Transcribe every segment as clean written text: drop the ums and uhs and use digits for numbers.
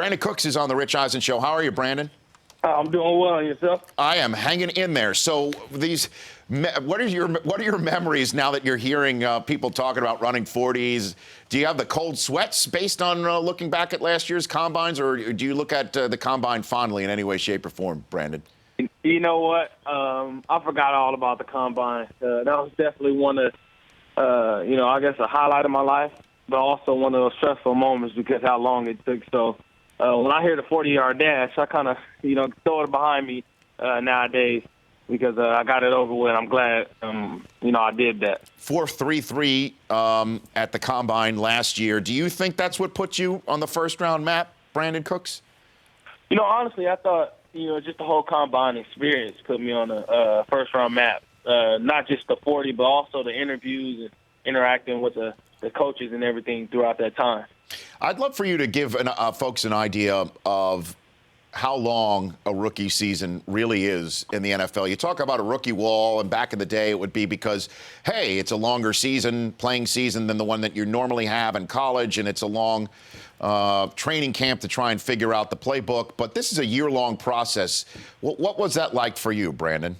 Brandin Cooks is on the Rich Eisen Show. How are you, Brandon? I'm doing well. And yourself? I am hanging in there. So what are your memories now that you're hearing people talking about running 40s? Do you have the cold sweats based on looking back at last year's combines, or do you look at the combine fondly in any way, shape, or form, Brandon? You know what? I forgot all about the combine. That was definitely one of, I guess a highlight of my life, but also one of those stressful moments because how long it took. So when I hear the 40-yard dash, I kind of, throw it behind me nowadays because I got it over with. I'm glad, I did that. 4.33 at the combine last year. Do you think that's what put you on the first-round map, Brandin Cooks? Honestly, I thought, just the whole combine experience put me on the first-round map. Not just the 40, but also the interviews and interacting with the coaches and everything throughout that time. I'd love for you to give folks an idea of how long a rookie season really is in the NFL. You talk about a rookie wall, and back in the day it would be because, hey, it's a longer playing season than the one that you normally have in college, and it's a long training camp to try and figure out the playbook. But this is a year-long process. What was that like for you, Brandon?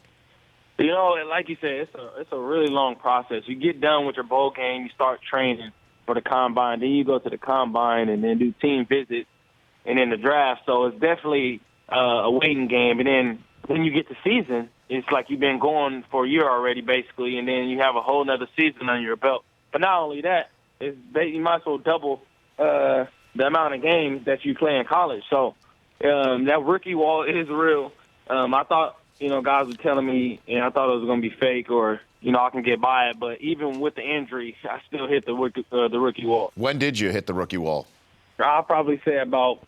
Like you said, it's a really long process. You get done with your bowl game, you start training for the combine, then you go to the combine and then do team visits and then the draft. So it's definitely a waiting game. And then when you get to season, it's like you've been going for a year already, basically, and then you have a whole nother season under your belt. But not only that, you might as well double the amount of games that you play in college. So that rookie wall is real. I thought, guys were telling me, and I thought it was going to be fake or, I can get by it. But even with the injury, I still hit the rookie wall. When did you hit the rookie wall? I'll probably say about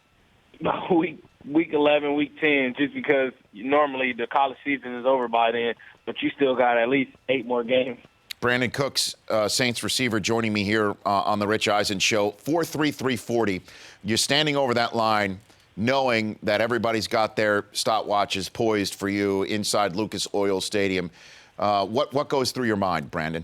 week 11, week 10, just because normally the college season is over by then, but you still got at least 8 more games. Brandin Cooks, Saints receiver, joining me here on the Rich Eisen Show. 4.3340. You're standing over that line, knowing that everybody's got their stopwatches poised for you inside Lucas Oil Stadium. What goes through your mind, Brandon?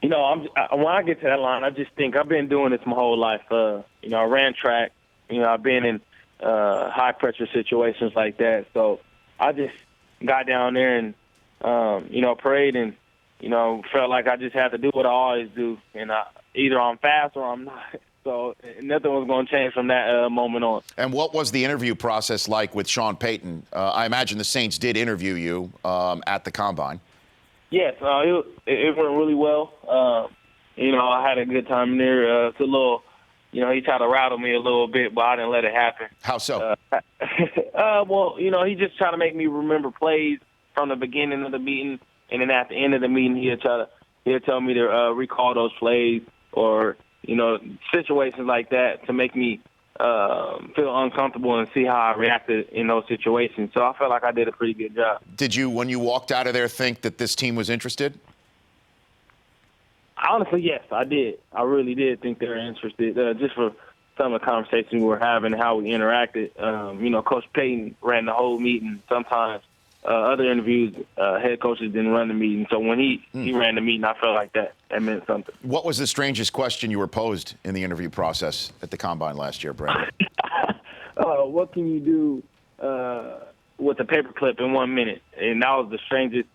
When I get to that line, I just think I've been doing this my whole life. I ran track. I've been in high-pressure situations like that. So I just got down there and, prayed and, felt like I just had to do what I always do. And either I'm fast or I'm not. So nothing was going to change from that moment on. And what was the interview process like with Sean Payton? I imagine the Saints did interview you at the Combine. Yes, it went really well. I had a good time there. It's a little, he tried to rattle me a little bit, but I didn't let it happen. How so? He just tried to make me remember plays from the beginning of the meeting, and then at the end of the meeting, he'll tell me to recall those plays or situations like that to make me feel uncomfortable and see how I reacted in those situations. So I felt like I did a pretty good job. Did you, when you walked out of there, think that this team was interested? Honestly, yes, I did. I really did think they were interested, just for some of the conversations we were having and how we interacted. Coach Payton ran the whole meeting. Sometimes other interviews, head coaches didn't run the meeting. So when he ran the meeting, I felt like that meant something. What was the strangest question you were posed in the interview process at the Combine last year, Brandon? What can you do with a paperclip in 1 minute? And that was the strangest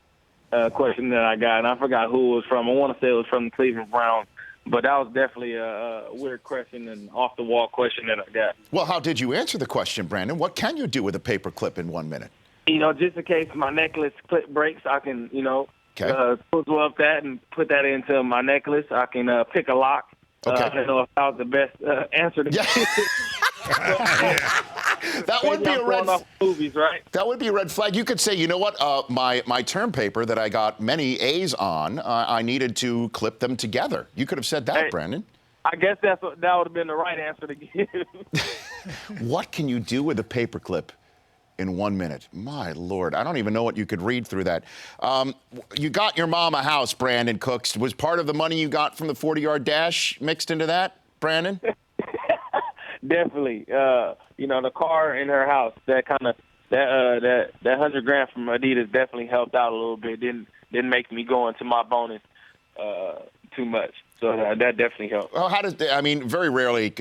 question that I got. And I forgot who it was from. I want to say it was from the Cleveland Browns. But that was definitely a weird question and off-the-wall question that I got. Well, how did you answer the question, Brandon? What can you do with a paperclip in 1 minute? Just in case my necklace clip breaks, I can, puzzle up that and put that into my necklace. I can pick a lock. Okay. I don't know if that was the best answer to give. That would be a red flag. Movies, right? That would be a red flag. You could say, you know what, my term paper that I got many A's on, I needed to clip them together. You could have said that, Brandon. I guess that would have been the right answer to give. What can you do with a paperclip in 1 minute? My Lord, I don't even know what you could read through that. You got your mom a house, Brandin Cooks. Was part of the money you got from the 40-yard dash mixed into that, Brandon? Definitely. The car in her house, that $100,000 from Adidas definitely helped out a little bit. Didn't make me go into my bonus too much. So that definitely helped. Well, very rarely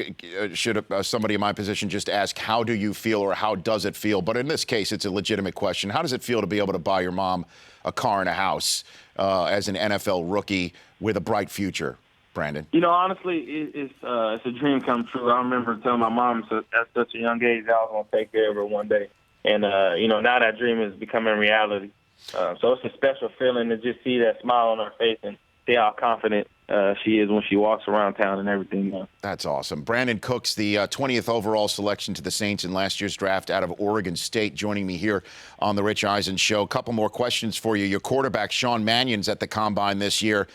should somebody in my position just ask, how do you feel or how does it feel? But in this case, it's a legitimate question. How does it feel to be able to buy your mom a car and a house as an NFL rookie with a bright future, Brandin? Honestly, it's a dream come true. I remember telling my mom at such a young age that I was going to take care of her one day. And, now that dream is becoming reality. So it's a special feeling to just see that smile on her face and see how confident she is when she walks around town and everything. That's awesome. Brandin Cooks, the 20th overall selection to the Saints in last year's draft out of Oregon State, joining me here on the Rich Eisen Show. A couple more questions for you. Your quarterback, Sean Mannion's at the Combine this year.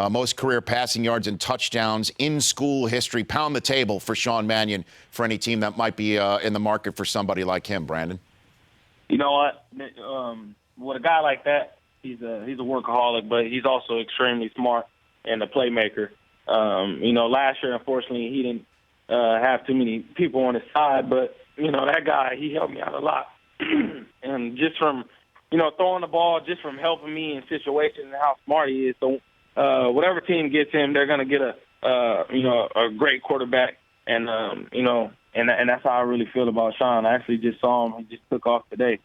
Most career passing yards and touchdowns in school history. Pound the table for Sean Mannion for any team that might be in the market for somebody like him, Brandin. You know what? With a guy like that, he's a workaholic, but he's also extremely smart and a playmaker. Last year, unfortunately, he didn't have too many people on his side, but, that guy, he helped me out a lot. And just from, throwing the ball, just from helping me in situations and how smart he is. So whatever team gets him, they're going to get a great quarterback. And, and that's how I really feel about Sean. I actually just saw him. He just took off today.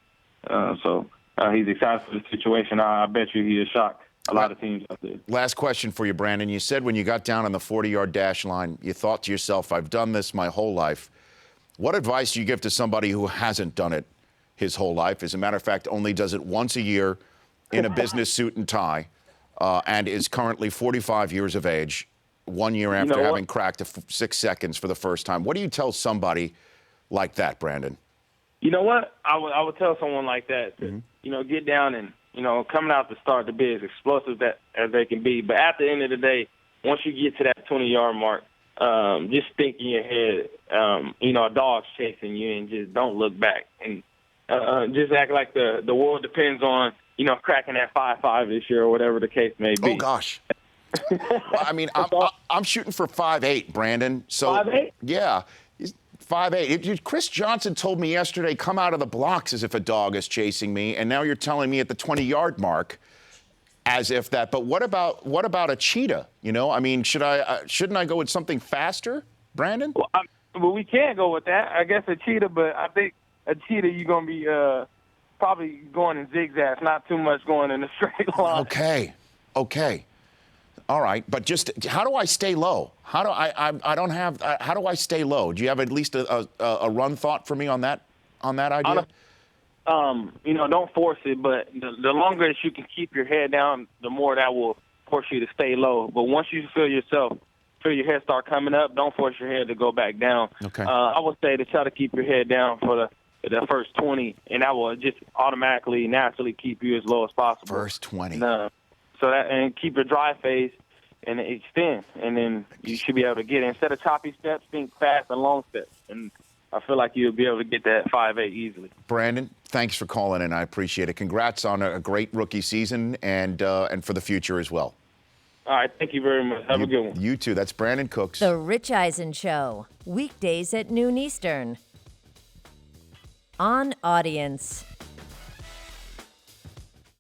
So he's excited for the situation. I bet you he is shocked. A lot of teams out there. Last question for you, Brandin. You said when you got down on the 40-yard dash line, you thought to yourself, I've done this my whole life. What advice do you give to somebody who hasn't done it his whole life? As a matter of fact, only does it once a year in a business suit and tie, and is currently 45 years of age, 1 year after having cracked 6 seconds for the first time. What do you tell somebody like that, Brandin? You know what? I would tell someone like that to, get down and, coming out to start the bid as explosive as they can be. But at the end of the day, once you get to that 20-yard mark, just think in your head, a dog's chasing you, and just don't look back. And just act like the world depends on, cracking that 5.5 this year or whatever the case may be. Oh, gosh. I'm shooting for 5'8", Brandin. So 5'8"? Yeah, he's 5'8". Chris Johnson told me yesterday, come out of the blocks as if a dog is chasing me, and now you're telling me at the 20-yard mark as if that. But what about a cheetah? Shouldn't I go with something faster, Brandin? Well, we can't go with that. I guess a cheetah, but I think a cheetah you're going to be probably going in zigzags, not too much going in a straight line. Okay. All right, but just how do I stay low? How do how do I stay low? Do you have at least a run thought for me on that idea? Don't force it, but the longer that you can keep your head down, the more that will force you to stay low. But once you feel your head start coming up, don't force your head to go back down. Okay. I would say to try to keep your head down for the first 20, and that will just automatically, naturally keep you as low as possible. First 20. And keep your dry face and extend, and then you should be able to get it. Instead of choppy steps, think fast and long steps. And I feel like you'll be able to get that 5'8" easily. Brandin, thanks for calling in. I appreciate it. Congrats on a great rookie season and for the future as well. All right, thank you very much. Have a good one. You too. That's Brandin Cooks. The Rich Eisen Show, weekdays at noon Eastern. On Audience.